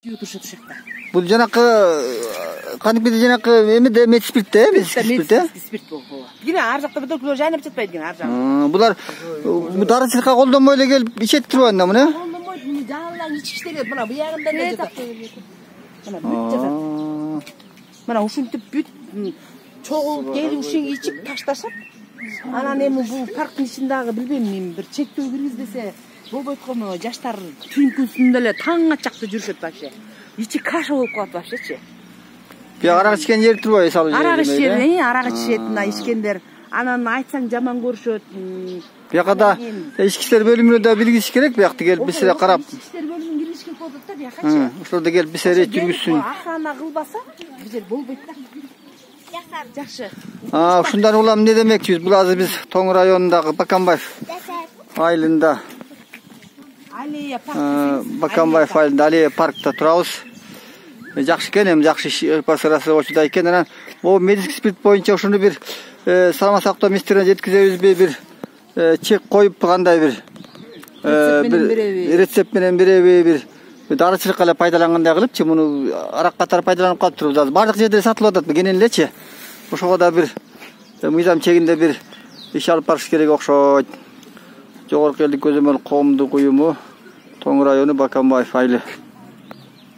Бул жанакы кантипеде жанакы эмеде медспиртте, медспирт болду. Бир ар жакта бөтөлкөлөр жайнап жатпайт экен ар жакта. Булар дарычылыкка колдонбой эле келип ичет турбайт да муну? Колдонбойт, муну жалаң ичкичтер мына буягында да жатат. Мына бүт жатат. Мына ушинтип бүт чогулуп келип ушин ичип ташташат. Анан эми бул парктын ичиндагы билбейм мен бир чектөө киргизбесе болбойт го, жаштар түн күнүндө эле таңга чакты жүрүшөт вообще. İçi kaşa olup kalıp başladı. Bir arak içken yer turbayı salıyor. Arak içer, arak içer, içkenler. Anan aytsan jaman görüşöt. Bir kadar içkiler bölümüne de bilgisi gerek. Bir yakta gelip bir süre karab. İçkiler bölümüne girişken koyduk da bir yakaçı. Şurada gelip bir süre yürüsün. Ahrana kılbasa güzel bolboyt da. Yaxşı. Şundan ulam ne demekçiyiz? Bu lazım biz Toң rayonundaki Bakanbayev aylığında. Bakanbayev aylığında Aliye Park'ta turabız. Жақсы екен, эми жакшы пасарасы ошода экен. Анан могу медицинский спирт боюнча ушуну бир саламат сактоо министрлигине жеткизебизби, бир чек коюп кандай бир рецепт менен береби, бир дарычылыкка эле пайдалангандай кылыпчы, муну арак катары пайдаланып калып турубуз азыр. Бардык жерде сатылып атат, кенен элечи. Ошого да бир мыйзам чегинде бир иш алып барыш керек окшойт. Жогорку элдик көзөмөл коомдук уюму, Тоң району Баканбаев айылы.